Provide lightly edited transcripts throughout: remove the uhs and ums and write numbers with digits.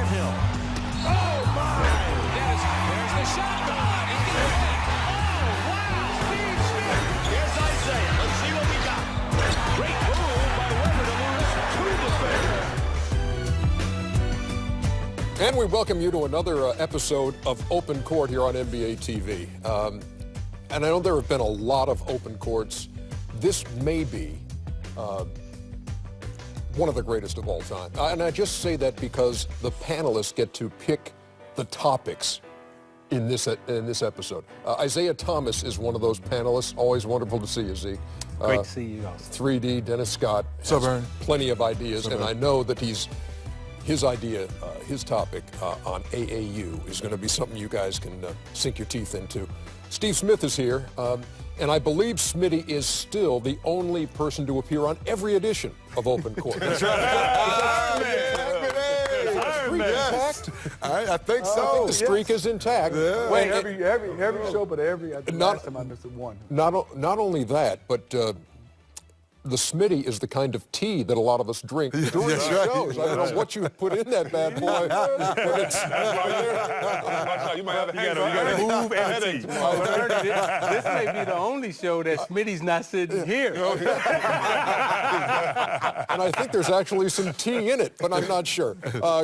Grant Hill. Oh, my! There's the shot. He's going to hit. Oh, wow! Steve Smith. Here's Isaiah. Let's see what we got. Great move by Weber to lose two defenders. And we welcome you to another episode of Open Court here on NBA TV. And I know there have been a lot of open courts. This may be one of the greatest of all time. And I just say that because the panelists get to pick the topics in this episode. Isaiah Thomas is one of those panelists. Always wonderful to see you, Zeke. Great to see you, Austin. 3D, Dennis Scott has plenty of ideas, and I know that his topic on AAU is going to be something you guys can sink your teeth into. Steve Smith is here, and I believe Smitty is still the only person to appear on every edition of Open Court. That's right. Yes. I think so. I think the streak is intact. Yeah. Wait, every show, but I think last time I missed one. Not only that, but the Smitty is the kind of tea that a lot of us drink during the shows. I don't know what you put in that bad boy, but it's You might have You gotta move and tea. This may be the only show that Smitty's not sitting here. and I think there's actually some tea in it, but I'm not sure.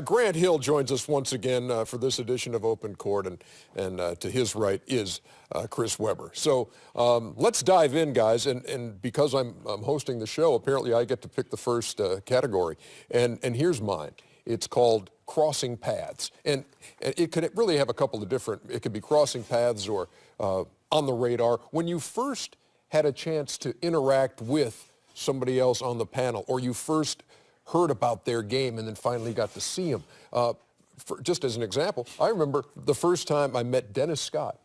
Grant Hill joins us once again for this edition of Open Court, and to his right is Chris Weber. So let's dive in, guys, and because I'm hosting the show, apparently I get to pick the first category, and here's mine. It's called Crossing Paths, and it could really have a couple of different, it could be crossing paths or on the radar. When you first had a chance to interact with somebody else on the panel, or you first heard about their game and then finally got to see them. Just as an example, I remember the first time I met Dennis Scott.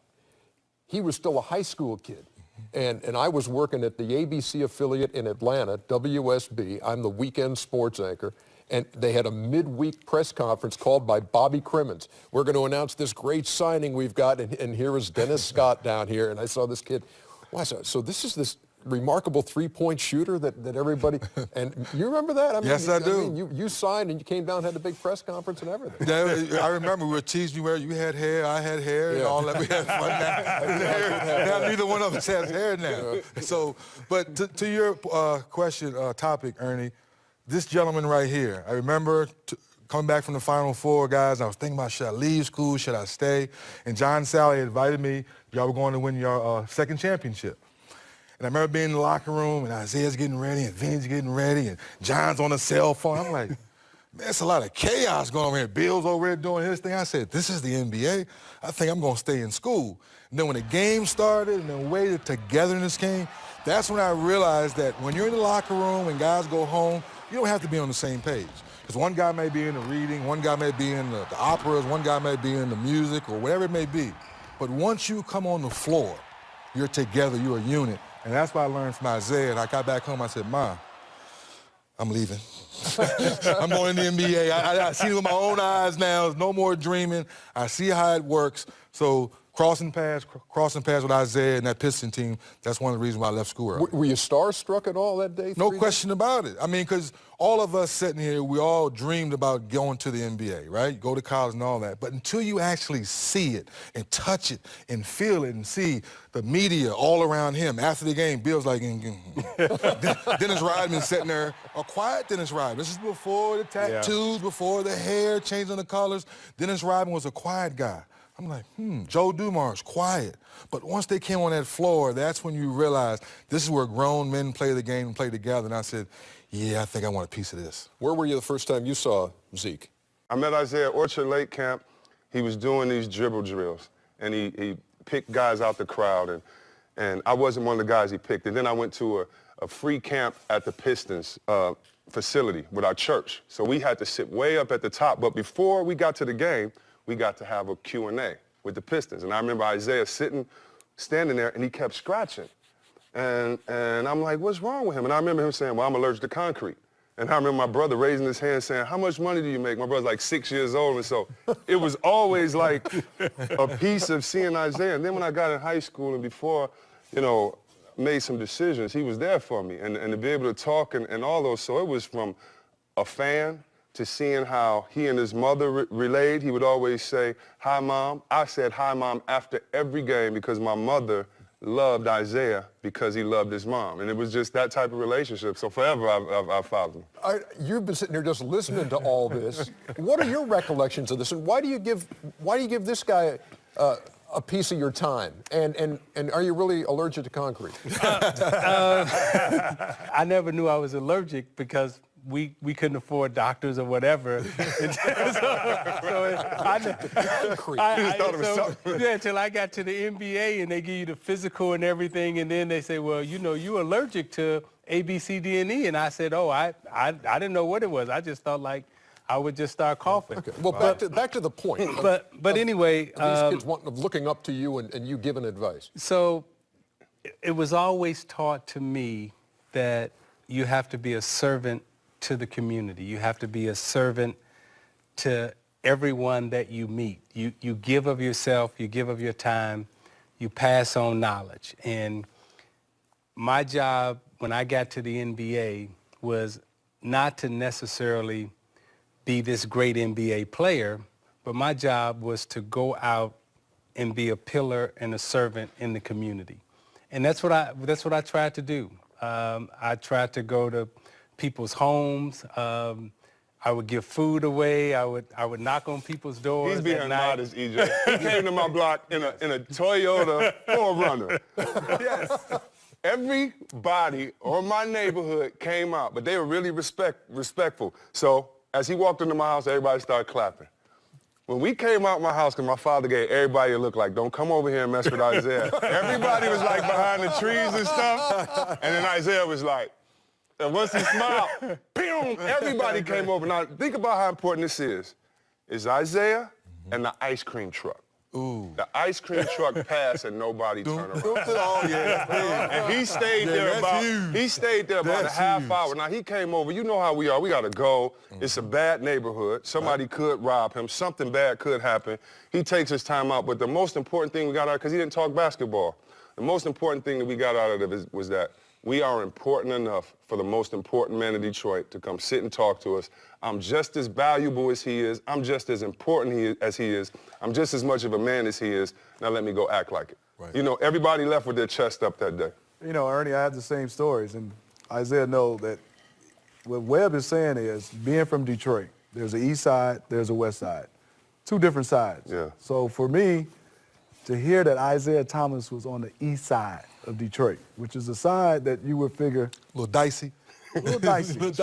He was still a high school kid, and I was working at the ABC affiliate in Atlanta, WSB. I'm the weekend sports anchor, and they had a midweek press conference called by Bobby Crimmins. We're going to announce this great signing we've got, and here is Dennis Scott down here, and I saw this kid. Wow, so this is this remarkable three-point shooter that everybody, and you remember that? I mean, yes, I do. mean, you signed and you came down and had a big press conference and everything. Yeah, I remember we were teasing you. You had hair, I had hair, and all that. We had fun now. Neither one of us has hair now. So, but to your question, topic, Ernie, this gentleman right here, I remember coming back from the Final Four, guys, I was thinking about, should I leave school, should I stay? And John Sally invited me. Y'all were going to win your second championship. And I remember being in the locker room, and Isaiah's getting ready, and Vinny's getting ready, and John's on the cell phone. I'm like, man, it's a lot of chaos going on here. Bill's over here doing his thing. I said, this is the NBA. I think I'm going to stay in school. And then when the game started and the way the togetherness came, that's when I realized that when you're in the locker room and guys go home, you don't have to be on the same page. Because one guy may be in the reading, one guy may be in the operas, one guy may be in the music, or whatever it may be. But once you come on the floor, you're together, you're a unit. And that's what I learned from Isaiah. And I got back home, I said, Ma, I'm leaving. I'm going to the NBA. I see it with my own eyes now. There's no more dreaming. I see how it works. So crossing paths with Isaiah and that Piston team, that's one of the reasons why I left school early. Were you starstruck at all that day? No question about it. I mean, because all of us sitting here, we all dreamed about going to the NBA, right? Go to college and all that. But until you actually see it and touch it and feel it and see the media all around him after the game, Bill's like, Dennis Rodman sitting there, a quiet Dennis Rodman. This is before the tattoos, before the hair, changing the colors. Dennis Rodman was a quiet guy. I'm like, Joe Dumars, quiet. But once they came on that floor, that's when you realize this is where grown men play the game and play together. And I said, yeah, I think I want a piece of this. Where were you the first time you saw Zeke? I met Isaiah at Orchard Lake Camp. He was doing these dribble drills, and he picked guys out the crowd, and I wasn't one of the guys he picked. And then I went to a free camp at the Pistons facility with our church. So we had to sit way up at the top. But before we got to the game, we got to have a Q&A with the Pistons. And I remember Isaiah standing there, and he kept scratching. And I'm like, what's wrong with him? And I remember him saying, well, I'm allergic to concrete. And I remember my brother raising his hand saying, how much money do you make? My brother's like 6 years old, and so it was always like a piece of seeing Isaiah. And then when I got in high school and before, made some decisions, he was there for me. And to be able to talk and all those, so it was from a fan to seeing how he and his mother relayed. He would always say, "Hi, Mom." I said, "Hi, Mom," after every game because my mother loved Isaiah because he loved his mom. And it was just that type of relationship. So forever, I've followed him. You've been sitting here just listening to all this. What are your recollections of this, and why do you give this guy a piece of your time? And are you really allergic to concrete? I never knew I was allergic because we couldn't afford doctors or whatever. Until I got to the NBA and they give you the physical and everything, and then they say, well, you know, you're allergic to A, B, C, D, and E. And I said, oh, I didn't know what it was. I just thought like I would just start coughing. Okay. Well, back to the point. But anyway, these kids looking up to you and you giving advice. So it was always taught to me that you have to be a servant to the community. You have to be a servant to everyone that you meet. You give of yourself, you give of your time, you pass on knowledge. And my job when I got to the NBA was not to necessarily be this great NBA player, but my job was to go out and be a pillar and a servant in the community. And that's what I tried to do. I tried to go to people's homes. I would give food away. I would knock on people's doors. He's being modest, EJ. He came to my block in a Toyota 4Runner. Yes. Everybody on my neighborhood came out, but they were really respectful. So as he walked into my house, everybody started clapping. When we came out my house, because my father gave everybody a look like, don't come over here and mess with Isaiah. Everybody was like behind the trees and stuff. And then Isaiah was like, and once he smiled, boom, everybody came over. Now, think about how important this is. It's Isaiah and the ice cream truck. Ooh. The ice cream truck passed and nobody turned around. Oh, yeah. And he stayed there about a half hour. Now, he came over. You know how we are. We got to go. It's a bad neighborhood. Somebody could rob him. Something bad could happen. He takes his time out. But the most important thing we got out of it, because he didn't talk basketball, the most important thing that we got out of it was that we are important enough for the most important man in Detroit to come sit and talk to us. I'm just as valuable as he is. I'm just as important as he is. I'm just as much of a man as he is. Now let me go act like it. Right. You know, everybody left with their chest up that day. You know, Ernie, I have the same stories, and Isaiah knows that what Webb is saying is, being from Detroit, there's an east side, there's a west side. Two different sides. Yeah. So for me, to hear that Isaiah Thomas was on the east side of Detroit, which is a side that you would figure A little dicey. a little dicey. And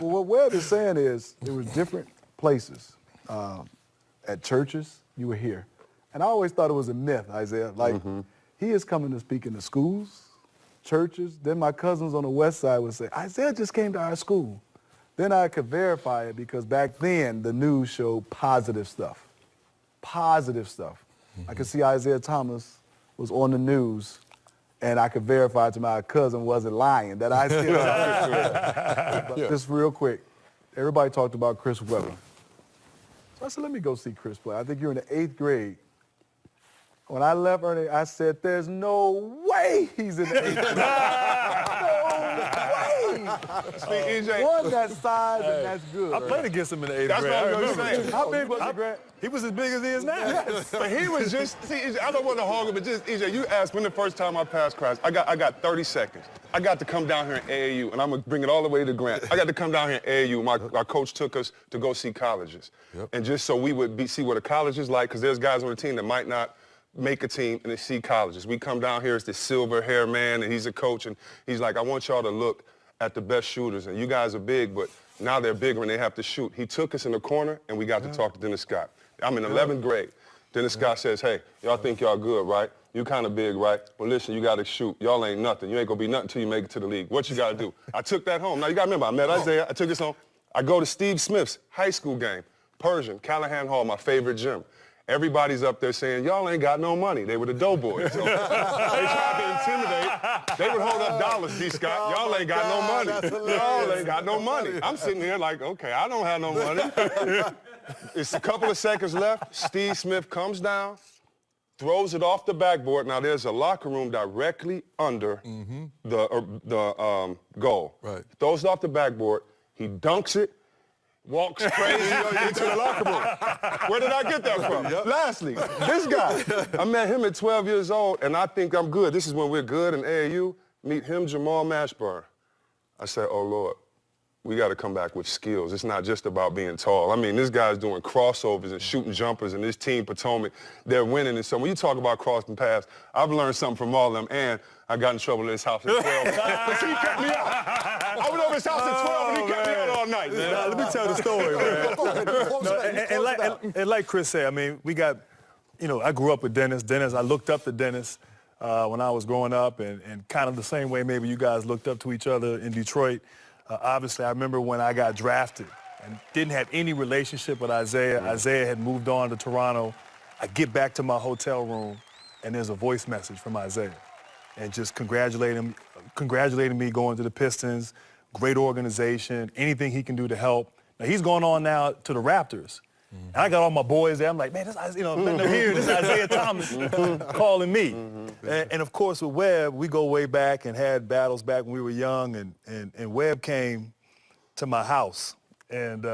what Webb is saying is there was different places. At churches, you were here. And I always thought it was a myth, Isaiah. Like, he is coming to speak in the schools, churches. Then my cousins on the west side would say, Isaiah just came to our school. Then I could verify it because back then the news showed positive stuff. Positive stuff. I could see Isaiah Thomas was on the news, and I could verify to my cousin wasn't lying, that Isaiah But just real quick, everybody talked about Chris Webber. So I said, let me go see Chris play. I think you're in the 8th grade. When I left Ernie, I said, there's no way he's in the 8th grade. No way. EJ. One, that size, and that's good. I played against him in the 8th That's grade. what I was going to say. How big was he, Grant? He was as big as he is now. Yes. But he was just, see, EJ, I don't want to hog him, but just, EJ, you asked when the first time I passed class, I got 30 seconds. I got to come down here in AAU, and I'm going to bring it all the way to Grant. I got to come down here in AAU. My coach took us to go see colleges. Yep. And just so we would see what a college is like, because there's guys on the team that might not make a team and they see colleges. We come down here as this silver hair man, and he's a coach, and he's like, I want y'all to look at the best shooters, and you guys are big, but now they're bigger and they have to shoot. He took us in the corner, and we got to talk to Dennis Scott. I'm in 11th grade. Dennis Scott says, hey, y'all think y'all good, right? You kind of big, right? Well, listen, you got to shoot. Y'all ain't nothing. You ain't going to be nothing until you make it to the league. What you got to do? I took that home. Now, you got to remember, I met Isaiah. I took this home. I go to Steve Smith's high school game, Persian, Callahan Hall, my favorite gym. Everybody's up there saying, y'all ain't got no money. They were the doughboys. So they tried to intimidate. They would hold up dollars, D. Scott. Y'all ain't got no money. Y'all ain't got no money. I'm sitting here like, okay, I don't have no money. It's a couple of seconds left. Steve Smith comes down, throws it off the backboard. Now, there's a locker room directly under the goal. Right. Throws it off the backboard. He dunks it, walks crazy into the locker room. Where did I get that from? Lastly, this guy. I met him at 12 years old, and I think I'm good. This is when we're good in AAU. Meet him, Jamal Mashburn. I said, oh, Lord, we got to come back with skills. It's not just about being tall. I mean, this guy's doing crossovers and shooting jumpers, and this team, Potomac, they're winning. And so when you talk about crossing paths, I've learned something from all of them, and I got in trouble in his house at 12. Because he kept me out. I went over his house at 12, and he kept me out all night. Now, let me tell the story, man. And like Chris said, I mean, we got, you know, I grew up with Dennis. I looked up to Dennis when I was growing up, and kind of the same way maybe you guys looked up to each other in Detroit. Obviously, I remember when I got drafted and didn't have any relationship with Isaiah. Isaiah had moved on to Toronto. I get back to my hotel room, and there's a voice message from Isaiah, and just congratulating me going to the Pistons, great organization, anything he can do to help. Now, he's going on now to the Raptors. And I got all my boys there. I'm like, man, this, you know, letting them hear this Isaiah Thomas calling me. And of course, with Webb, we go way back and had battles back when we were young. And Webb came to my house. And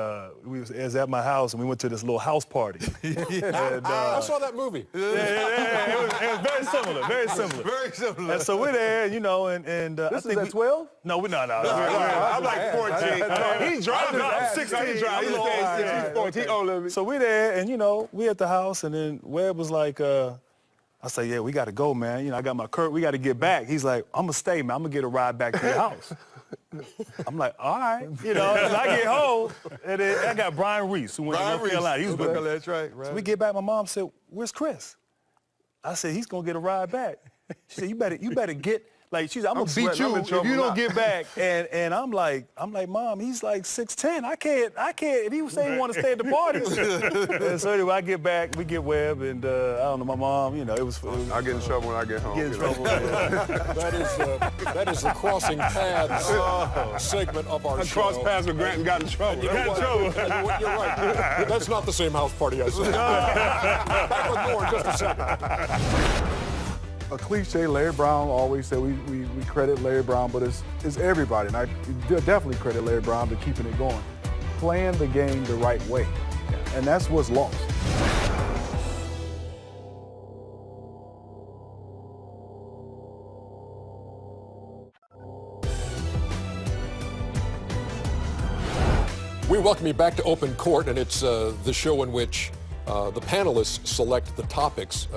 we was at my house, and we went to this little house party. I saw that movie. Yeah, it was very similar, very similar. Very similar. And so we're there, you know, and This I think is at 12? No, we're not. I'm like 14. He's driving. I'm 16. He's driving. He's 14. older than me. So we're there, and, you know, we at the house, and then Webb was like, I say, yeah, we got to go, man. You know, I got my Kurt. We got to get back. He's like, I'm going to stay, man. I'm going to get a ride back to your house. I'm like, all right. You know, and I get home, and then I got Brian Reese, who went to North Carolina. He was with me. That's right. So we get back. My mom said, where's Chris? I said, he's going to get a ride back. She said, you better get, like, she said, I'm going to beat you if you don't get back. And I'm like, Mom, he's like 6'10". I can't. If he was saying he want to stay at the party. And so anyway, I get back, we get Webb, and I don't know, my mom, you know, it was I get in trouble when I get home. get in trouble. That is the crossing paths segment of our I show. crossed paths with Grant and got in trouble. You're right. That's not the same house party I said. Back with more in just a second. A cliche, Larry Brown always said we credit Larry Brown, but it's everybody. And I definitely credit Larry Brown to keeping it going. Playing the game the right way. And that's what's lost. We welcome you back to Open Court, and it's the show in which the panelists select the topics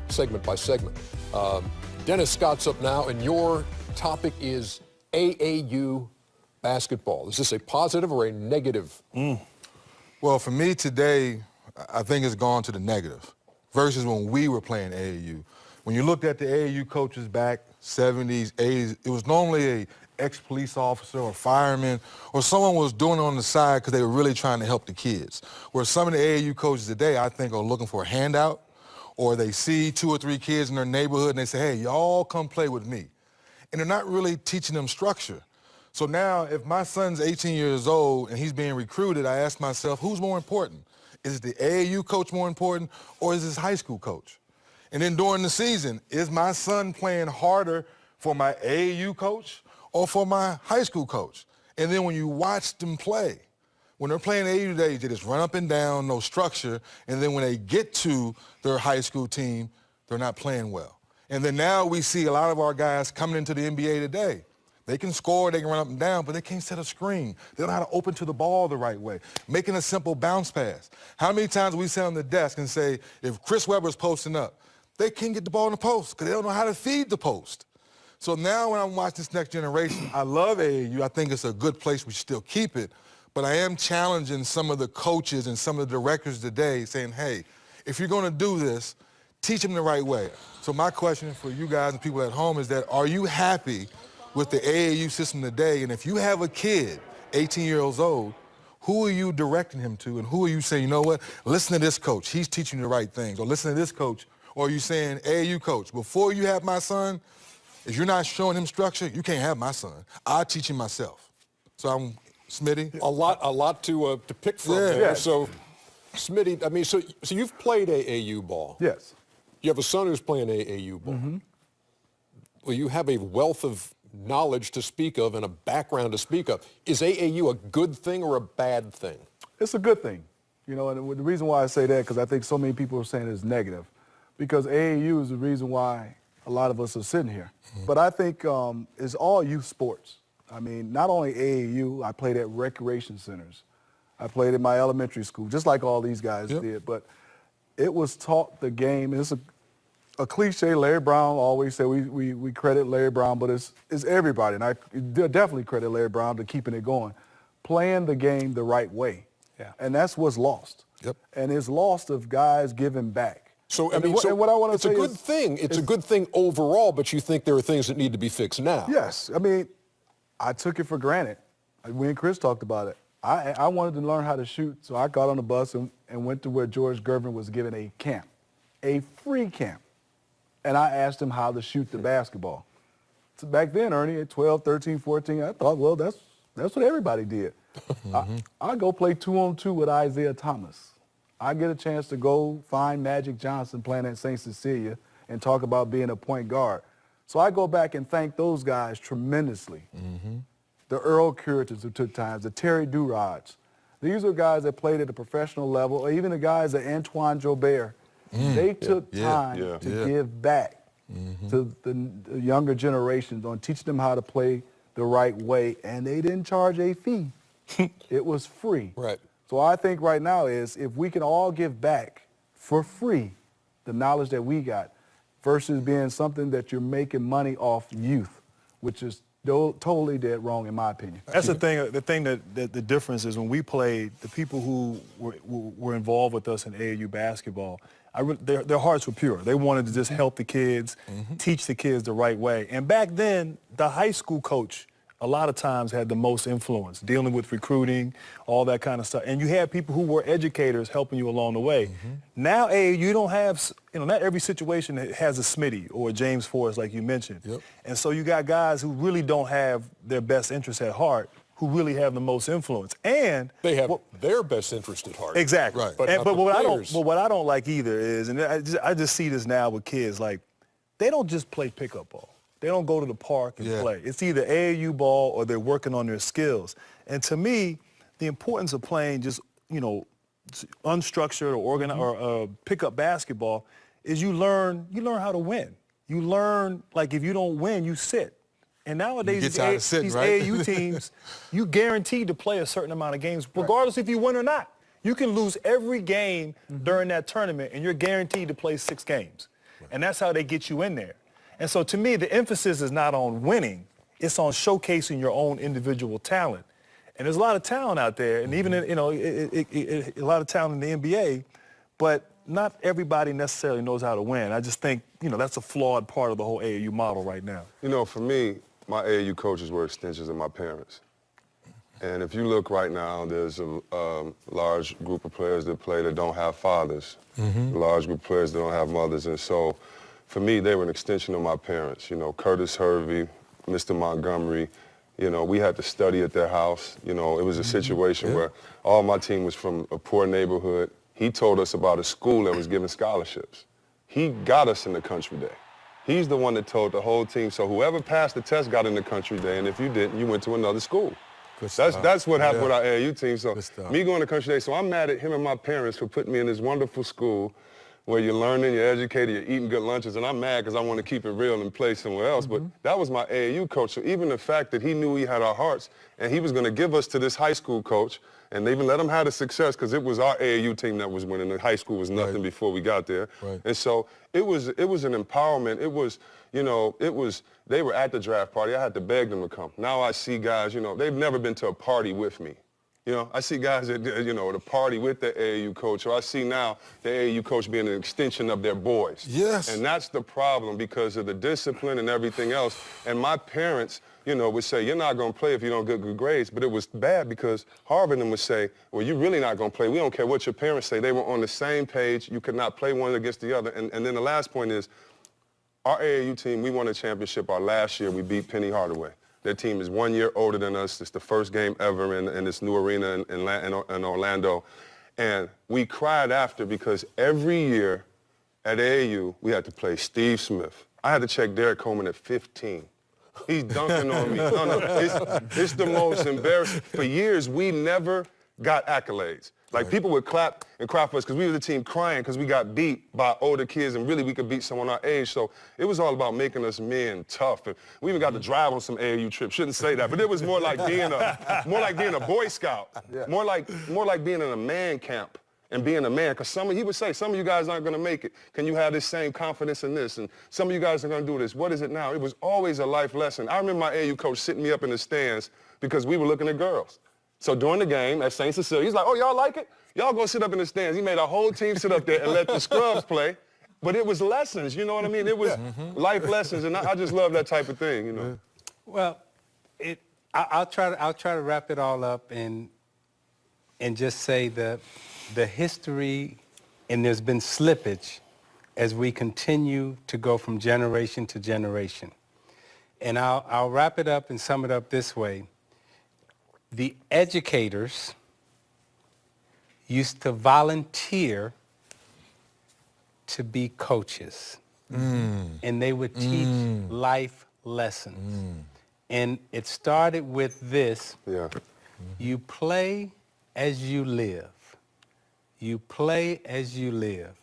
segment by segment. Dennis Scott's up now, and your topic is AAU basketball. Is this a positive or a negative? Well, for me today, I think it's gone to the negative versus when we were playing AAU. When you looked at the AAU coaches back 70s, 80s, it was normally a ex-police officer or fireman or someone was doing it on the side because they were really trying to help the kids. Where some of the AAU coaches today, I think, are looking for a handout, or they see 2 or 3 kids in their neighborhood and they say, hey, y'all come play with me. And they're not really teaching them structure. So now if my son's 18 years old and he's being recruited, I ask myself, who's more important? Is the AAU coach more important, or is his high school coach? And then during the season, is my son playing harder for my AAU coach or for my high school coach? And then when you watch them play, when they're playing AAU today, they just run up and down, no structure, and then when they get to their high school team, they're not playing well. And then now we see a lot of our guys coming into the NBA today. They can score, they can run up and down, but they can't set a screen. They don't know how to open to the ball the right way, making a simple bounce pass. How many times we sit on the desk and say, if Chris Webber's posting up, they can't get the ball in the post because they don't know how to feed the post. So now when I'm watching this next generation, I love AAU. I think it's a good place. We should still keep it. But I am challenging some of the coaches and some of the directors today saying, hey, if you're going to do this, teach them the right way. So my question for you guys and people at home is that, are you happy with the AAU system today? And if you have a kid, 18 years old, who are you directing him to? And who are you saying, you know what, listen to this coach. He's teaching you the right things. Or listen to this coach. Or are you saying, AAU coach, before you have my son, if you're not showing him structure, you can't have my son. I'll teach him myself. So I'm Smitty? A lot to pick from there. Yeah. So, Smitty, I mean, so you've played AAU ball. Yes. You have a son who's playing AAU ball. Well, you have a wealth of knowledge to speak of and a background to speak of. Is AAU a good thing or a bad thing? It's a good thing. You know, and the reason why I say that, because I think so many people are saying it's negative, because AAU is the reason why a lot of us are sitting here. But I think it's all youth sports. I mean, not only AAU, I played at recreation centers. I played at my elementary school, just like all these guys did. But it was taught the game. It's a cliche. Larry Brown always said we credit Larry Brown, but it's everybody. And I definitely credit Larry Brown to keeping it going. Playing the game the right way. Yeah. And that's what's lost. Yep. And it's lost of guys giving back. So, I mean, what I want to say it's a good thing. It's a good thing overall, but you think there are things that need to be fixed now. Yes. I mean, I took it for granted. We and Chris talked about it. I wanted to learn how to shoot, so I got on the bus and went to where George Gervin was giving a camp, a free camp. And I asked him how to shoot the basketball. So back then, Ernie, at 12, 13, 14, I thought, well, that's what everybody did. I go play 2-on-2 with Isaiah Thomas. I get a chance to go find Magic Johnson playing at St. Cecilia and talk about being a point guard. So I go back and thank those guys tremendously. The Earl Curitons who took times, the Terry Durods. These are guys that played at the professional level, or even the guys at Antoine Jobert. They took time to give back to the younger generations on teaching them how to play the right way, and they didn't charge a fee. It was free. Right. So I think right now is if we can all give back for free the knowledge that we got versus being something that you're making money off youth, which is totally dead wrong in my opinion. That's the thing that the difference is when we played, the people who were involved with us in AAU basketball, their hearts were pure. They wanted to just help the kids, teach the kids the right way. And back then, the high school coach a lot of times had the most influence, dealing with recruiting, all that kind of stuff. And you had people who were educators helping you along the way. Now, you don't have, not every situation has a Smitty or a James Forrest like you mentioned. And so you got guys who really don't have their best interests at heart, who really have the most influence. And they have their best interest at heart. Exactly. Right. But what I don't like either is, and I just see this now with kids, like, they don't just play pickup ball. They don't go to the park and play. It's either AAU ball or they're working on their skills. And to me, the importance of playing just, unstructured or organized or pickup basketball is you learn how to win. You learn, like, if you don't win, you sit. And nowadays, these AAU teams, you guaranteed to play a certain amount of games, regardless if you win or not. You can lose every game during that tournament, and you're guaranteed to play 6 games. And that's how they get you in there. And so to me, the emphasis is not on winning. It's on showcasing your own individual talent. And there's a lot of talent out there, and even, a lot of talent in the NBA, but not everybody necessarily knows how to win. I just think, that's a flawed part of the whole AAU model right now. For me, my AAU coaches were extensions of my parents. And if you look right now, there's a large group of players that play that don't have fathers, a large group of players that don't have mothers. And so for me, they were an extension of my parents. Curtis Hervey, Mr. Montgomery, we had to study at their house. It was a situation where all my team was from a poor neighborhood. He told us about a school that was giving scholarships. He got us in the country day. He's the one that told the whole team, so whoever passed the test got in the country day, and if you didn't, you went to another school. That's what happened with our AAU team. So me going to country day, so I'm mad at him and my parents for putting me in this wonderful school where you're learning, you're educated, you're eating good lunches, and I'm mad because I want to keep it real and play somewhere else. But that was my AAU coach. So even the fact that he knew he had our hearts and he was going to give us to this high school coach, and they even let him have the success because it was our AAU team that was winning. The high school was nothing before we got there. And so it was an empowerment. It was, they were at the draft party. I had to beg them to come. Now I see guys, they've never been to a party with me. I see guys at, at a party with the AAU coach, or I see now the AAU coach being an extension of their boys. Yes. And that's the problem because of the discipline and everything else. And my parents, would say, you're not going to play if you don't get good grades. But it was bad because Harvard would say, well, you're really not going to play. We don't care what your parents say. They were on the same page. You could not play one against the other. And then the last point is, our AAU team, we won a championship our last year. We beat Penny Hardaway. Their team is 1 year older than us. It's the first game ever in this new arena in Orlando. And we cried after because every year at AAU, we had to play Steve Smith. I had to check Derek Coleman at 15. He's dunking on me. No, it's the most embarrassing. For years, we never got accolades. Like, people would clap and cry for us because we were the team crying because we got beat by older kids, and really we could beat someone our age. So it was all about making us men tough. And we even got to drive on some AAU trips. Shouldn't say that, but it was more like being a Boy Scout, more like being in a man camp and being a man. Because he would say, some of you guys aren't going to make it. Can you have this same confidence in this? And some of you guys are going to do this. What is it now? It was always a life lesson. I remember my AAU coach sitting me up in the stands because we were looking at girls. So during the game at St. Cecilia, he's like, oh, y'all like it? Y'all go sit up in the stands. He made our whole team sit up there and let the scrubs play. But it was lessons, you know what I mean? It was life lessons, and I just love that type of thing, you know. Well, I'll try to wrap it all up and just say the history, and there's been slippage as we continue to go from generation to generation. And I'll wrap it up and sum it up this way. The educators used to volunteer to be coaches. And they would teach life lessons. And it started with this. Yeah. You play as you live. You play as you live.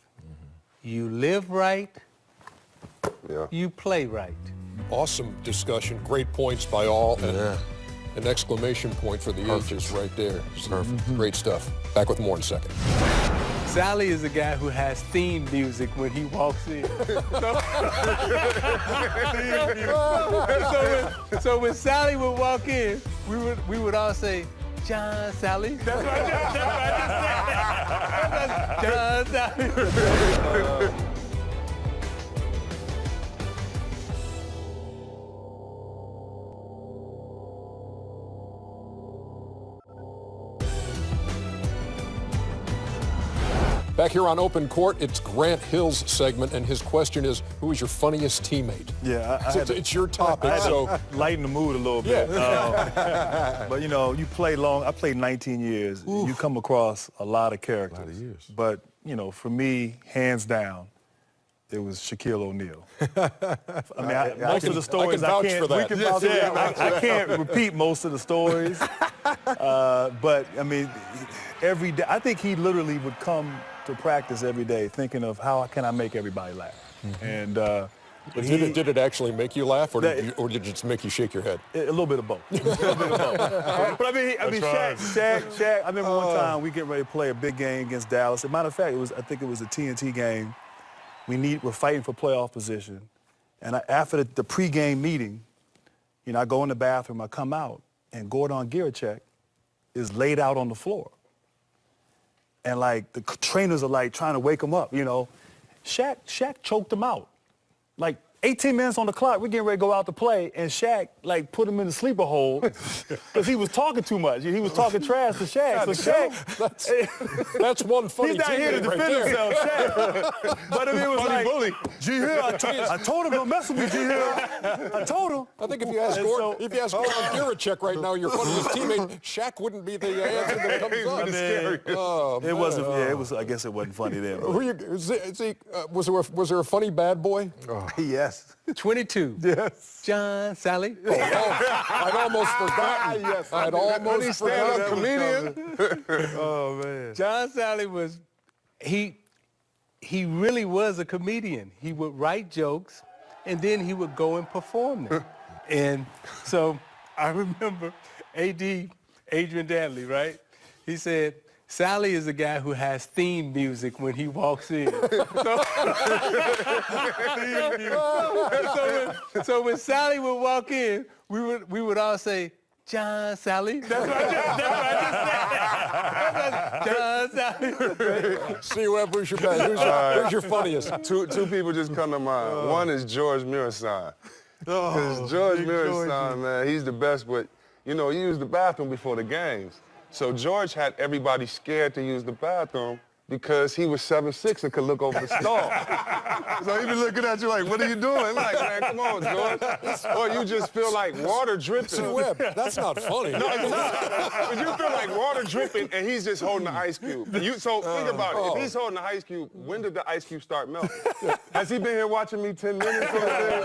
You live right. Yeah. You play right. Awesome discussion. Great points by all. And an exclamation point for the ages right there. Perfect. Great stuff. Back with more in a second. Sally is a guy who has theme music when he walks in. So when Sally would walk in, we would all say, John Sally. That's what I just said. John Sally. Back here on Open Court, it's Grant Hill's segment, and his question is, who is your funniest teammate? Yeah, It's your topic, so lighten the mood a little bit. But you know, you play long. I played 19 years. Oof. You come across a lot of characters. A lot of years. But you know, for me, hands down, it was Shaquille O'Neal. I mean, most of the stories I can vouch for that. I can't repeat most of the stories. But I mean, every day, I think he literally would come to practice every day thinking of how can I make everybody laugh. And but did it actually make you laugh, or did it just make you shake your head? A little bit of both. But I mean, Shaq. I remember one time we getting ready to play a big game against Dallas. As a matter of fact, I think it was a TNT game. We're fighting for playoff position, and after the pregame meeting, you know, I go in the bathroom, I come out, and Gordon Girachek is laid out on the floor. And, like, the trainers are, like, trying to wake him up, you know. Shaq choked him out. Like, 18 minutes on the clock, we're getting ready to go out to play, and Shaq, like, put him in the sleeper hold because he was talking too much. He was talking trash to Shaq. So Shaq... That's one funny He's not here to defend himself, Shaq. But I mean, it was like, bully. G Hill, I told him don't mess with me, G Hill. I told him. I think if you ask Gordon Girachek right now, your funniest teammate, Shaq wouldn't be the answer that comes up. It wasn't. Yeah, it was. I guess it wasn't funny then. Was there a funny bad boy? Yes. 22. Yes. John Sally. I'd almost forgotten. Yes. I'd almost forgotten. Comedian. Oh, man. John Sally was, he really was a comedian. He would write jokes, and then he would go and perform them. And so I remember Adrian Dantley, right? He said, Sally is a guy who has theme music when he walks in. So when Sally would walk in, we would all say, John Sally. That's what I just said. John Sally. See, who's your best? Who's your funniest? Two people just come to mind. One is George Murasan. Because George Murasan, man, he's the best, but, you know, he used the bathroom before the games. So George had everybody scared to use the bathroom because he was 7'6" and could look over the stall. So he'd be looking at you like, what are you doing? Like, man, come on, George. Or you just feel like water dripping. Webb, that's not funny. No, it's not. But you feel like water dripping and he's just holding the ice cube. So think about it. If he's holding the ice cube, when did the ice cube start melting? has he been here watching me 10 minutes or anything?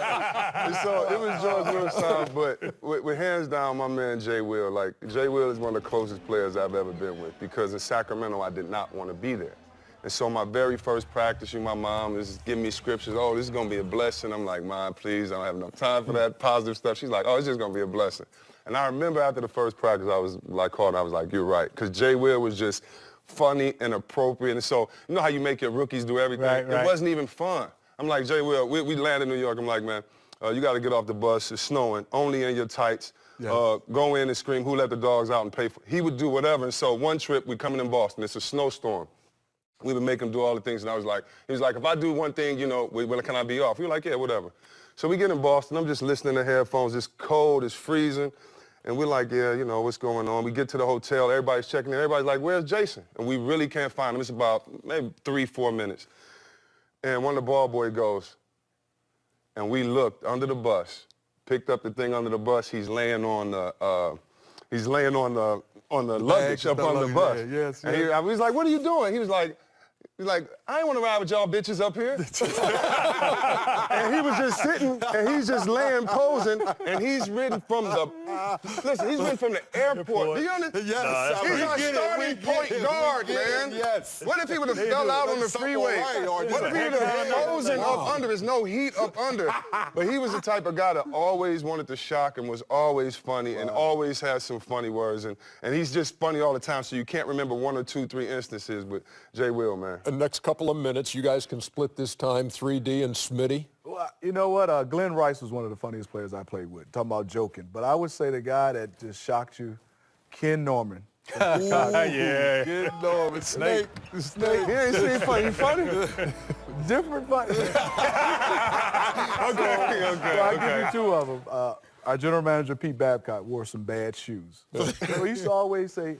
And so it was George Will's time, but with hands down, my man Jay Will. Like, Jay Will is one of the closest players I've ever been with because in Sacramento, I did not want to be there. And so my very first practice, my mom is giving me scriptures. Oh, this is going to be a blessing. I'm like, Mom, please, I don't have enough time for that positive stuff. She's like, oh, it's just going to be a blessing. And I remember after the first practice, I was like, called, I was like, you're right. Because Jay Will was just funny and appropriate. And so, you know how you make your rookies do everything? Right. It wasn't even fun. I'm like, Jay Will, we landed in New York. I'm like, man, you got to get off the bus. It's snowing. Only in your tights. Yeah. Go in and scream, who let the dogs out and pay for it? He would do whatever. And so one trip, we coming in Boston. It's a snowstorm. We would make him do all the things. And he was like, if I do one thing, you know, can I be off? We were like, yeah, whatever. So we get in Boston. I'm just listening to headphones. It's cold. It's freezing. And we're like, yeah, you know, what's going on? We get to the hotel. Everybody's checking in. Everybody's like, where's Jason? And we really can't find him. It's about maybe 3-4 minutes. And one of the ball boy goes, and we looked under the bus, picked up the thing under the bus. He's laying on the luggage up on the bus. Yes. And he was like, what are you doing? He was like, I ain't want to ride with y'all bitches up here. And he was just sitting, and he's just laying posing, and he's ridden from the airport. Do you understand? Yes. He's our starting point guard, man. Yes. What if he would have fell out on the freeway? What if he would have frozen up under? There's no heat up under. But he was the type of guy that always wanted to shock and was always funny and always had some funny words. And he's just funny all the time, so you can't remember 1 or 2, 3 instances, but Jay Will, man. The next couple of minutes, you guys can split this time, 3D and Smitty. Well, you know what? Glenn Rice was one of the funniest players I played with. Talking about joking. But I would say the guy that just shocked you, Ken Norman. Yeah. Ken Norman. Snake. He ain't seen funny. You funny? Different funny. Okay. So I'll give you 2 of them. Our general manager, Pete Babcock, wore some bad shoes. So he used to always say,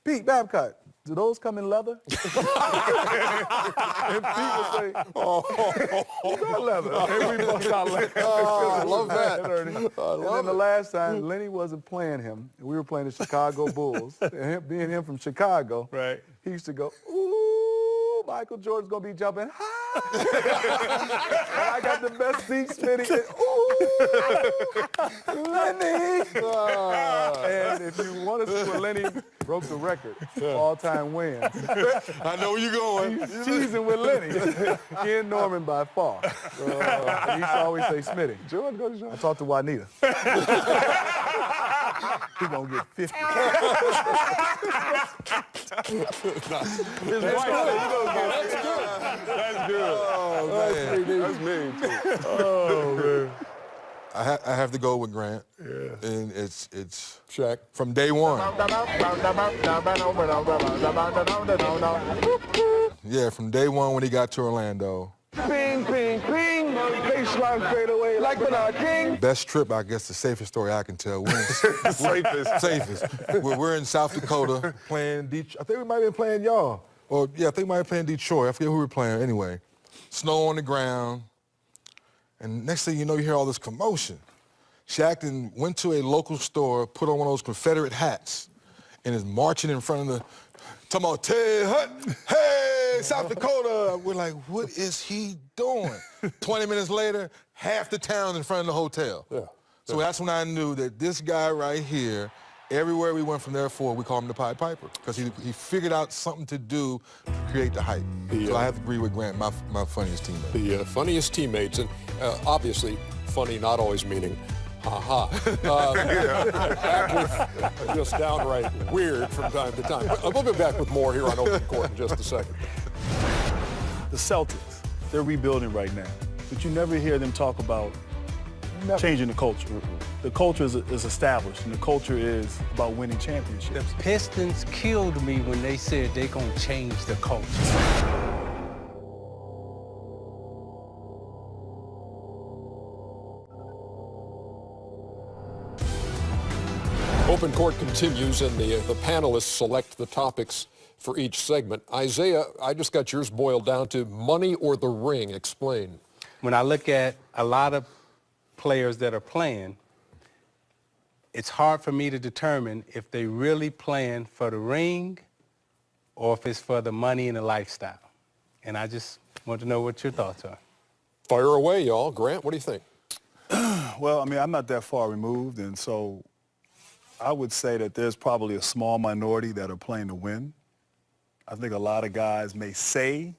Pete Babcock, do those come in leather? And Pete would say, not leather. And we bust out leather. I love that. And then the last time, Lenny wasn't playing him. And we were playing the Chicago Bulls. And being him from Chicago, Right. he used to go, ooh, Michael Jordan's going to be jumping high. And I got the best seats, Smitty. And, ooh, Lenny. And if you want to see what Lenny broke the record, all-time wins. I know where you're going. Cheesing with Lenny. Ken Norman by far. He used to always say, Smitty, George, go to George. I talked to Juanita. He's going to get 50. His wife said, that's good. That's good. Oh, man. That's mean, too. Oh, man. I have to go with Grant. Yeah. And it's Shaq. from day one. Yeah, from day one when he got to Orlando. Ping, ping, ping. Baseline fade away like Bernard King. Best trip, I guess, the safest story I can tell. Safest. We're in South Dakota playing Detroit. I think we might have been playing y'all. Or, yeah, I think we might have been playing Detroit. I forget who we were playing. Anyway, snow on the ground. And next thing you know, you hear all this commotion. Shaq went to a local store, put on one of those Confederate hats, and is marching in front of the, talking about Ted Hutton, hey, South Dakota. We're like, what is he doing? 20 minutes later, half the town in front of the hotel. Yeah. So that's when I knew that this guy right here, everywhere we went from there forward, we called him the Pied Piper, because he figured out something to do to create the hype. So I have to agree with Grant, my funniest teammate. The funniest teammates, and obviously funny not always meaning ha-ha. Back with just downright weird from time to time. We'll be back with more here on Open Court in just a second. The Celtics, they're rebuilding right now, but you never hear them talk about changing the culture. The culture is established, and the culture is about winning championships. The Pistons killed me when they said they're going to change the culture. Open Court continues, and the panelists select the topics for each segment. Isaiah, I just got yours boiled down to money or the ring. Explain. When I look at a lot of players that are playing, it's hard for me to determine if they really playing for the ring or if it's for the money and the lifestyle. And I just want to know what your thoughts are. Fire away, y'all. Grant, what do you think? Well, I mean, I'm not that far removed, and so I would say that there's probably a small minority that are playing to win. I think a lot of guys may say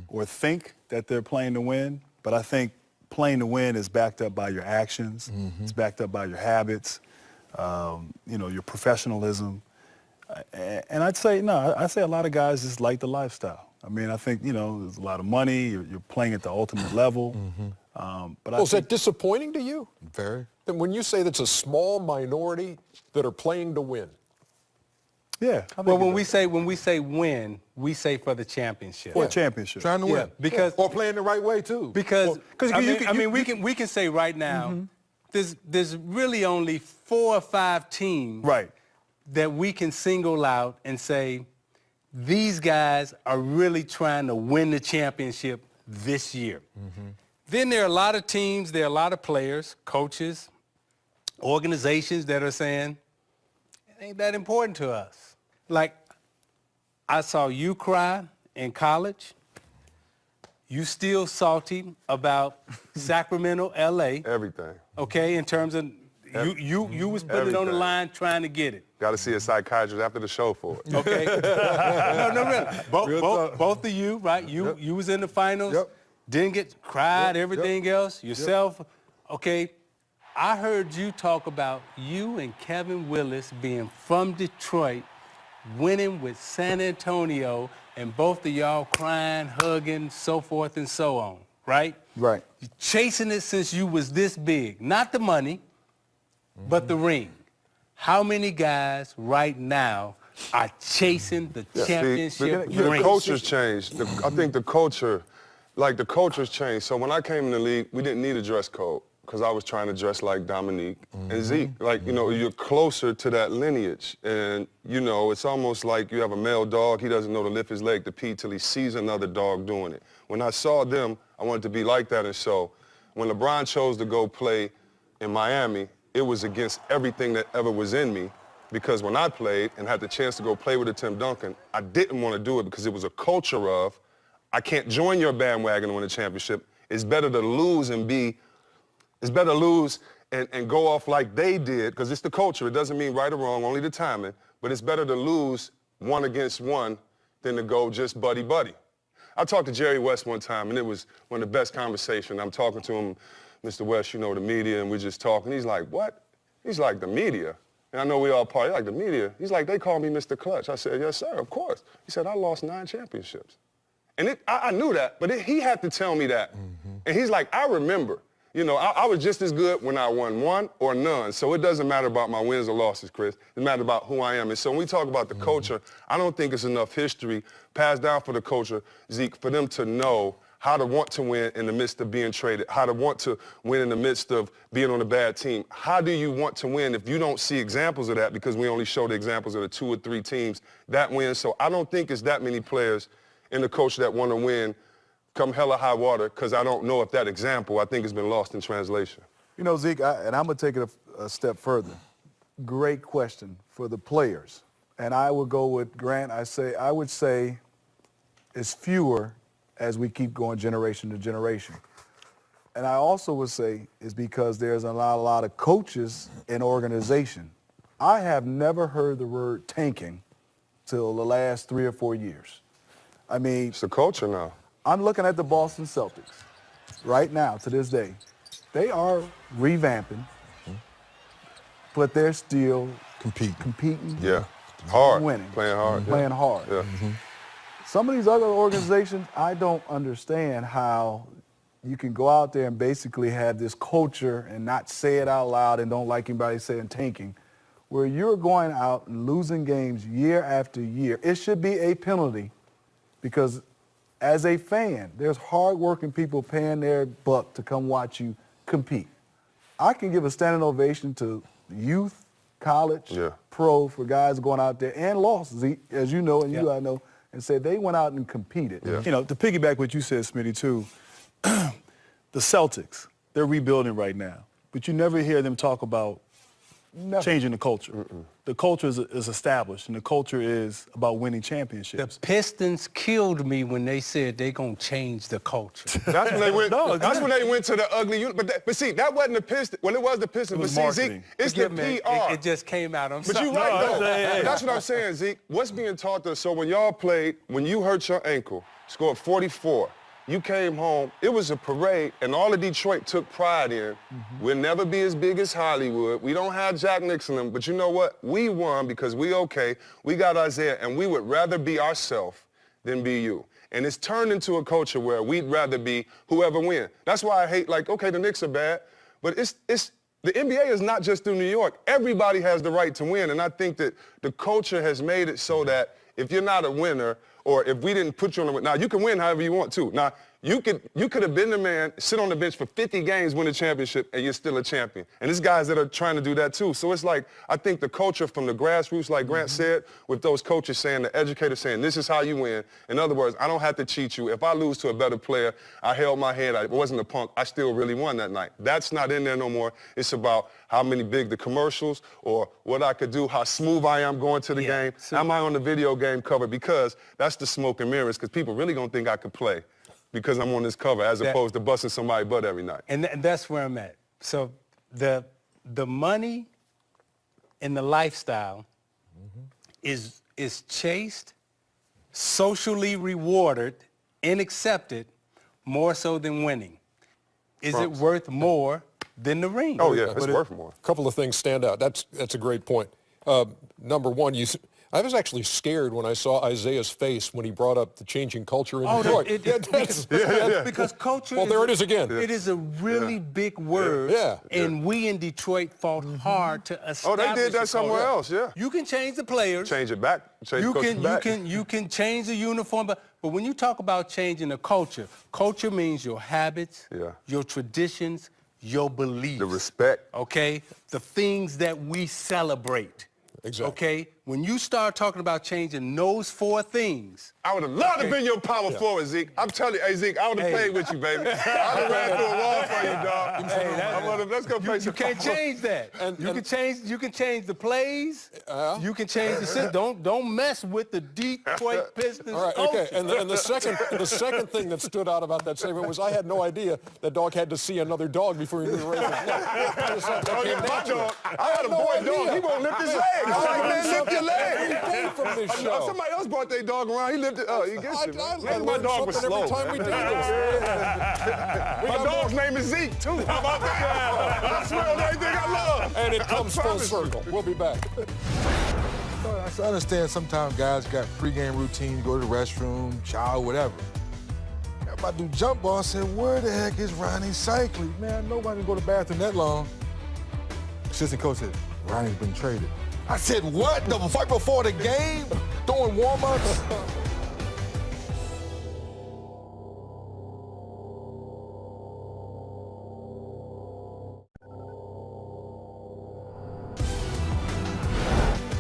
or think that they're playing to win, but I think playing to win is backed up by your actions. It's backed up by your habits, your professionalism. And I'd say, no, I'd say a lot of guys just like the lifestyle. I mean, I think, there's a lot of money. You're playing at the ultimate level. But Is that disappointing to you? Very. Then when you say that's a small minority that are playing to win. Yeah. Well, when we say win, we say for the championship. For a championship. Trying to win. because- or playing the right way, too. Because you we can say right now, there's really only 4 or 5 teams Right. that we can single out and say these guys are really trying to win the championship this year. Then there are a lot of teams, there are a lot of players, coaches, organizations that are saying it ain't that important to us. Like I saw you cry in college. You still salty about Sacramento, LA. Everything. Okay, in terms of you was putting it on the Everything. line trying to get it. Got to see a psychiatrist after the show for it. Okay. no, really. Both of you, right? You was in the finals. Yep. Didn't get cried. Yep. Everything else. Yourself. Okay. I heard you talk about you and Kevin Willis being from Detroit, winning with San Antonio, and both of y'all crying, hugging, so forth and so on. Right? Right. You're chasing it since you was this big. Not the money, but the ring. How many guys right now are chasing the championship The ring? culture's changed. I think the culture's changed. So when I came in the league, we didn't need a dress code because I was trying to dress like Dominique and Zeke. Like, you're closer to that lineage. And, it's almost like you have a male dog. He doesn't know to lift his leg to pee till he sees another dog doing it. When I saw them, I wanted to be like that. And so when LeBron chose to go play in Miami, it was against everything that ever was in me, because when I played and had the chance to go play with a Tim Duncan, I didn't want to do it because it was a culture of, I can't join your bandwagon to win a championship. It's better to lose and go off like they did, because it's the culture. It doesn't mean right or wrong, only the timing, but it's better to lose 1 against 1 than to go just buddy-buddy. I talked to Jerry West one time, and it was one of the best conversations. I'm talking to him, Mr. West, the media, and we're just talking. He's like, what? He's like, the media? And I know we all party, like, the media? He's like, they call me Mr. Clutch. I said, yes, sir, of course. He said, I lost 9 championships. And I knew that, but he had to tell me that. And he's like, I remember. I was just as good when I won 1 or none. So it doesn't matter about my wins or losses, Chris. It matters about who I am. And so when we talk about the culture, I don't think it's enough history passed down for the culture, Zeke, for them to know how to want to win in the midst of being traded, how to want to win in the midst of being on a bad team. How do you want to win if you don't see examples of that, because we only show the examples of the 2 or 3 teams that win? So I don't think it's that many players in the culture that want to win come hella high water, because I don't know if that example, I think, has been lost in translation. Zeke, and I'm going to take it a step further. Great question for the players. And I will go with Grant. I would say it's fewer as we keep going generation to generation. And I also would say it's because there's a lot of coaches in organization. I have never heard the word tanking till the last 3 or 4 years. I mean, It's the culture now. I'm looking at the Boston Celtics right now, to this day. They are revamping, but they're still competing. Yeah. Hard. Winning. Playing hard. Playing hard. Yeah. Some of these other organizations, I don't understand how you can go out there and basically have this culture and not say it out loud and don't like anybody saying tanking, where you're going out and losing games year after year. It should be a penalty, because as a fan, there's hardworking people paying their buck to come watch you compete. I can give a standing ovation to youth, college, pro, for guys going out there and lost, as you know, and I know, and say they went out and competed. Yeah. To piggyback what you said, Smitty, too, the Celtics, they're rebuilding right now. But you never hear them talk about changing the culture. The culture is established, and the culture is about winning championships. The Pistons killed me when they said they're going to change the culture. That's when they went. No, that's when they went to the ugly. But see, that wasn't the Pistons. Well, it was the Pistons. It was but see, Zeke, marketing. it's Forgive the me, PR. It just came out. I'm But sorry. you right, though. hey. That's what I'm saying, Zeke. What's being taught to us, so when y'all played, when you hurt your ankle, scored 44, you came home, it was a parade, and all of Detroit took pride in, we'll never be as big as Hollywood. We don't have Jack Nixon, but you know what? We won because we okay. We got Isaiah, and we would rather be ourselves than be you. And it's turned into a culture where we'd rather be whoever win. That's why I hate, like, okay, the Knicks are bad, but it's the NBA is not just through New York. Everybody has the right to win, and I think that the culture has made it so that if you're not a winner, or if we didn't put you on the win, now you can win however you want to. Now, you could have been the man, sit on the bench for 50 games, win a championship, and you're still a champion. And there's guys that are trying to do that too. So it's like, I think the culture from the grassroots, like Grant said, with those coaches saying, the educators saying, this is how you win. In other words, I don't have to cheat you. If I lose to a better player, I held my head, I wasn't a punk, I still really won that night. That's not in there no more. It's about how many big the commercials, or what I could do, how smooth I am going to the game. Am I on the video game cover? Because that's the smoke and mirrors, because people really gonna think I could play because I'm on this cover, as opposed to busting somebody's butt every night. And that's where I'm at. So the money and the lifestyle is chased, socially rewarded, and accepted more so than winning. Is it worth more than the ring? Oh, yeah, it's worth more. A couple of things stand out. That's a great point. Number one, I was actually scared when I saw Isaiah's face when he brought up the changing culture in Detroit. Because culture. Well, there it is again. It is a really big word. And we in Detroit fought hard to establish. Oh, they did that somewhere else, yeah. You can change the players. Change it back. Change the culture back. You can change the uniform, but when you talk about changing the culture means your habits, your traditions, your beliefs. The respect. Okay? The things that we celebrate. Exactly. Okay? When you start talking about changing those 4 things. I would have loved to be your power forward, Zeke. I'm telling you, hey, Zeke, I would have played with you, baby. I would have ran through a wall for you, dog. Let's go play some You can't change that. You can change the plays. You can change the system. Don't mess with the Detroit Pistons. All right, okay. And the second thing that stood out about that segment was I had no idea that dog had to see another dog before he knew the race was my dog. I had a boy dog. He won't lift his leg. I was like, man, lift your leg. From this show. Somebody else brought their dog around. He lifted. Oh, he gets it. Man, my dog was slow. Every time we do this. My dog's name is Zeke, too. How about that? I swear on everything I love. And it comes full circle. We'll be back. I understand sometimes guys got pregame routine, go to the restroom, shower, whatever. I'm about to do jump ball, I said, where the heck is Ronnie Cycli? Man, nobody can go to the bathroom that long. Assistant coach said, Ronnie's been traded. I said, what? The fight before the game? Throwing warm-ups?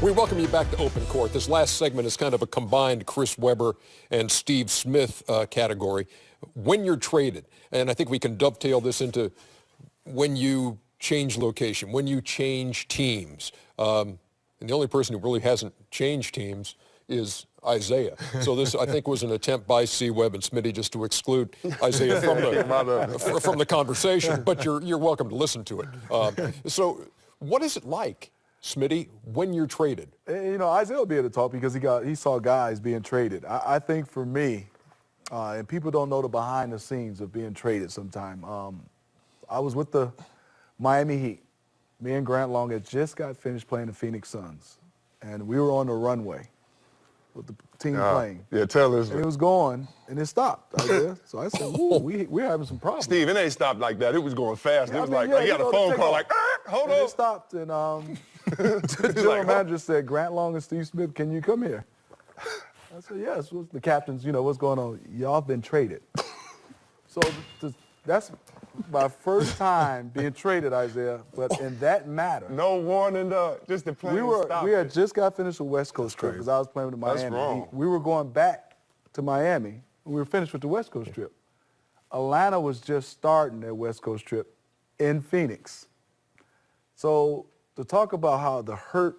We welcome you back to Open Court. This last segment is kind of a combined Chris Webber and Steve Smith category. When you're traded, and I think we can dovetail this into when you change location, when you change teams. And the only person who really hasn't changed teams is Isaiah. So this, I think, was an attempt by C. Webb and Smitty just to exclude Isaiah from the conversation, but you're welcome to listen to it. So what is it like, Smitty, when you're traded? You know, Isaiah will be able to talk because he saw guys being traded. I think for me, and people don't know the behind the scenes of being traded sometime. I was with the Miami Heat. Me and Grant Long had just got finished playing the Phoenix Suns, and we were on the runway with the team playing. Yeah, tell us. And it was going, and it stopped. So I said, ooh, we're having some problems. Steve, it ain't stopped like that. It was going fast. It was I mean, he got a phone call like, hold on. It stopped, and the general manager said, Grant Long and Steve Smith, can you come here? I said, yes. The captains, what's going on? Y'all been traded. So that's my first time being traded, Isaiah, but in that matter. No warning, just the plane We had just got finished with West Coast trip because I was playing with Miami. That's wrong. We were going back to Miami, and we were finished with the West Coast trip. Atlanta was just starting their West Coast trip in Phoenix. So to talk about how the hurt,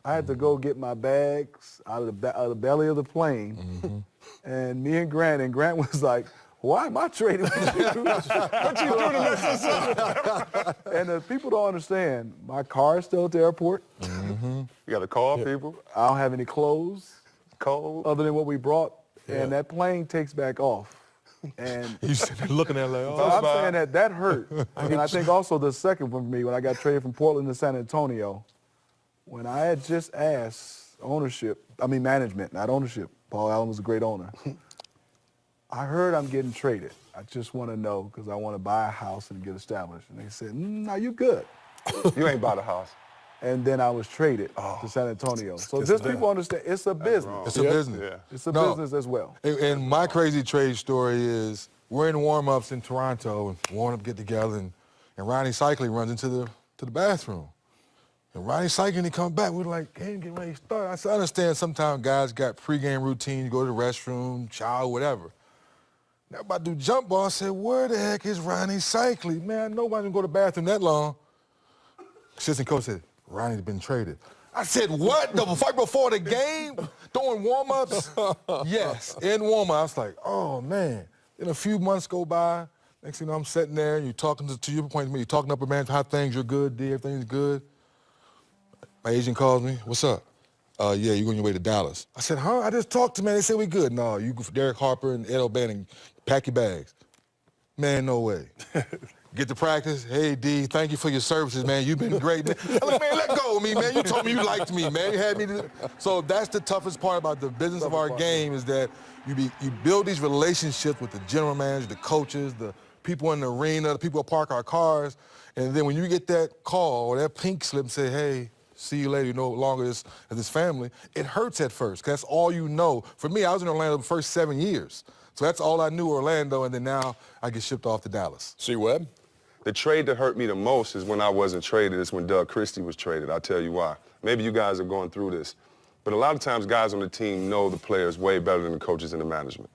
I had to go get my bags out of the belly of the plane, and me and Grant was like, why am I trading with you? What you doing to mess us up? And people don't understand, my car is still at the airport. You got to call people. I don't have any clothes Cold. other than what we brought, and that plane takes back off. And You sitting there looking at it like, so oh. I'm saying that hurt. And I think also the second one for me, when I got traded from Portland to San Antonio, when I had just asked management, not ownership. Paul Allen was a great owner. I heard I'm getting traded. I just want to know because I want to buy a house and get established. And they said, no, you good. You ain't bought a house. And then I was traded to San Antonio. So just people understand, it's a business. It's a business. Yeah. It's a business as well. And my crazy trade story is we're in warm-ups in Toronto, and warm-up get together, and Ronnie Cycling runs into the bathroom. And Ronnie Cycling, he come back, we're like, hey, get ready to start. I said, I understand sometimes guys got pregame routine, you go to the restroom, shower, whatever. Now about to do jump ball, I said, where the heck is Ronnie Cycling? Man, nobody can go to the bathroom that long. Assistant coach said, Ronnie's been traded. I said, what? The fight before the game? Doing warm-ups? Yes, in warm-ups. I was like, oh, man. Then a few months go by. Next thing you know, I'm sitting there, and you're talking to your point to me, you're talking up a man, how things are good, D, everything's good. My agent calls me, what's up? Yeah, you're on your way to Dallas. I said, huh? I just talked to man, they said we good. No, you go for Derek Harper and Ed O'Bannon, pack your bags. Man, no way. Get to practice. Hey, D, thank you for your services, man. You've been great. I'm like, man, let go of me, man. You told me you liked me, man. You had me to... So that's the toughest part about the business of our game is that you build these relationships with the general manager, the coaches, the people in the arena, the people who park our cars, and then when you get that call or that pink slip and say, hey, see you later, you no longer as this family, it hurts at first, because that's all you know. For me, I was in Orlando the first 7 years. So that's all I knew, Orlando, and then now I get shipped off to Dallas. C. Webb? The trade that hurt me the most is when I wasn't traded. It's when Doug Christie was traded. I'll tell you why. Maybe you guys are going through this. But a lot of times guys on the team know the players way better than the coaches and the management.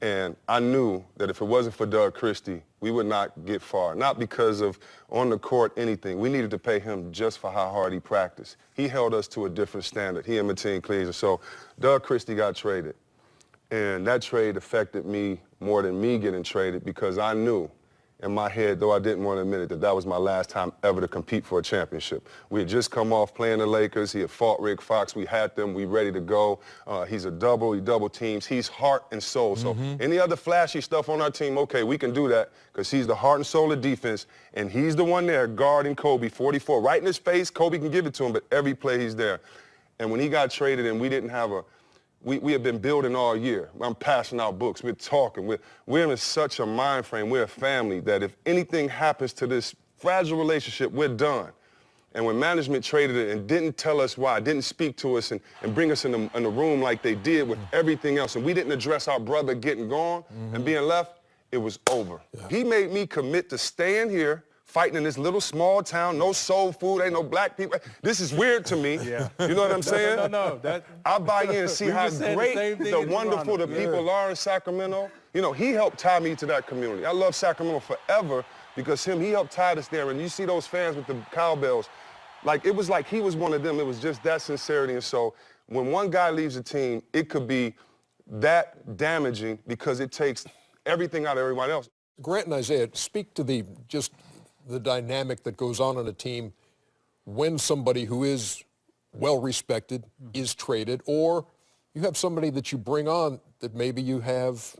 And I knew that if it wasn't for Doug Christie, we would not get far. Not because of on the court anything. We needed to pay him just for how hard he practiced. He held us to a different standard, he and Mateen Cleaves. So Doug Christie got traded. And that trade affected me more than me getting traded because I knew in my head, though I didn't want to admit it, that was my last time ever to compete for a championship. We had just come off playing the Lakers. He had fought Rick Fox. We had them. We ready to go. He's he double teams. He's heart and soul. So any other flashy stuff on our team, okay, we can do that because he's the heart and soul of defense, and he's the one there guarding Kobe, 44. Right in his face, Kobe can give it to him, but every play he's there. And when he got traded and we didn't have we have been building all year. I'm passing out books. We're talking. We're in such a mind frame. We're a family that if anything happens to this fragile relationship, we're done. And when management traded it and didn't tell us why, didn't speak to us and bring us in the room like they did with everything else, and we didn't address our brother getting gone and being left, it was over. Yeah. He made me commit to staying here, fighting in this little small town, no soul food, ain't no black people. This is weird to me. Yeah. You know what I'm saying? No. I buy in and see how great the wonderful the people are in Sacramento. You know, he helped tie me to that community. I love Sacramento forever because he helped tie us there. And you see those fans with the cowbells. Like, it was like he was one of them. It was just that sincerity. And so when one guy leaves a team, it could be that damaging because it takes everything out of everyone else. Grant and Isaiah, speak to the dynamic that goes on a team when somebody who is well-respected is traded, or you have somebody that you bring on that maybe you have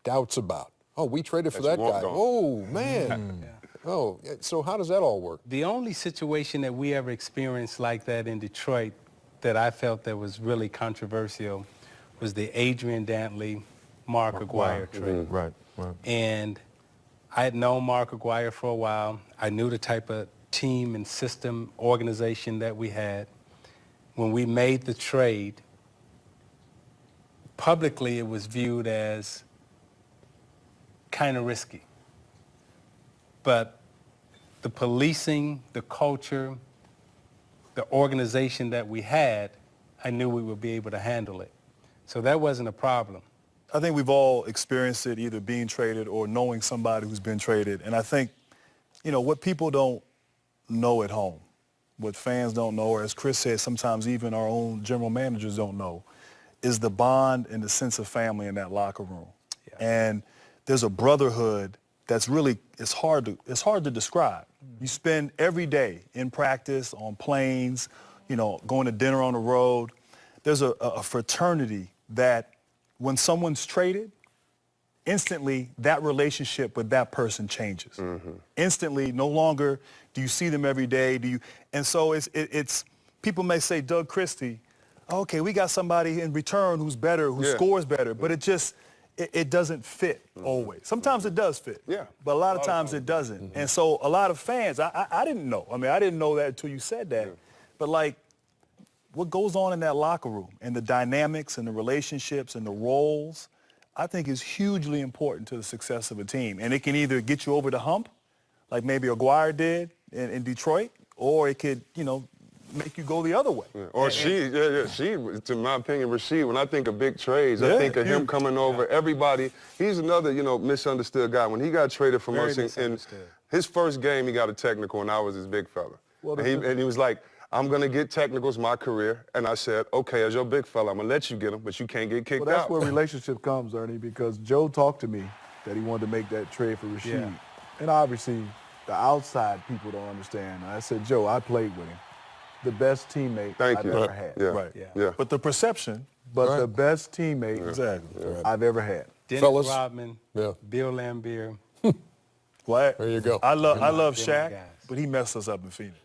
doubts about. Oh, we traded for that guy. Oh, man. Oh, so how does that all work? The only situation that we ever experienced like that in Detroit that I felt that was really controversial was the Adrian Dantley, Mark Aguirre trade. Right. And I had known Mark Aguirre for a while. I knew the type of team and system organization that we had. When we made the trade, publicly it was viewed as kind of risky. But the policing, the culture, the organization that we had, I knew we would be able to handle it. So that wasn't a problem. I think we've all experienced it, either being traded or knowing somebody who's been traded. And I think, what people don't know at home what fans don't know, or as Chris said, sometimes even our own general managers don't know, is the bond and the sense of family in that locker room. Yeah. And there's a brotherhood that's really, it's hard to describe. You spend every day in practice, on planes, you know, going to dinner on the road. There's a fraternity that when someone's traded, instantly that relationship with that person changes. Instantly, no longer do you see them every day. And so it's people may say, Doug Christie, okay, we got somebody in return who's better, who scores better, but it doesn't fit always. Sometimes it does fit, but a lot of times it doesn't. And so a lot of fans, I didn't know. I mean, I didn't know that until you said that. But like, what goes on in that locker room and the dynamics and the relationships and the roles, I think is hugely important to the success of a team. And it can either get you over the hump, like maybe Aguirre did in Detroit, or it could, you know, make you go the other way. Or Sheed, to my opinion, Rasheed, when I think of big trades, I think of him coming over. Everybody, he's another, you know, misunderstood guy. When he got traded from us in his first game, he got a technical, and I was his big fella. Well, and he was like, I'm going to get technicals my career. And I said, okay, as your big fella, I'm going to let you get them, but you can't get kicked out. Well, that's where relationship comes, Ernie, because Joe talked to me that he wanted to make that trade for Rasheed. Yeah. And obviously, the outside people don't understand. I said, Joe, I played with him. The best teammate I've ever had. Yeah. But the perception. But the best teammate I've ever had. Dennis Fellas. Rodman, Bill Laimbeer. Well, there you go. I love Shaq, but he messed us up in Phoenix.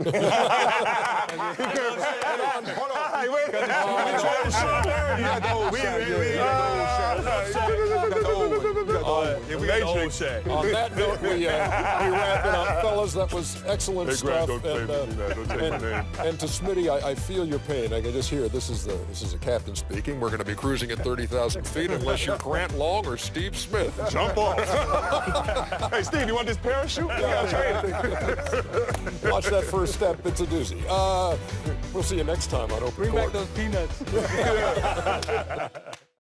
On that note, we wrap it up. Fellas, that was excellent stuff. And to Smitty, I feel your pain. I can just hear this is the captain speaking. We're going to be cruising at 30,000 feet unless you're Grant Long or Steve Smith. Jump off. Hey, Steve, you want this parachute? Watch that first step. It's a doozy. We'll see you next time on Open Court. Bring back those peanuts.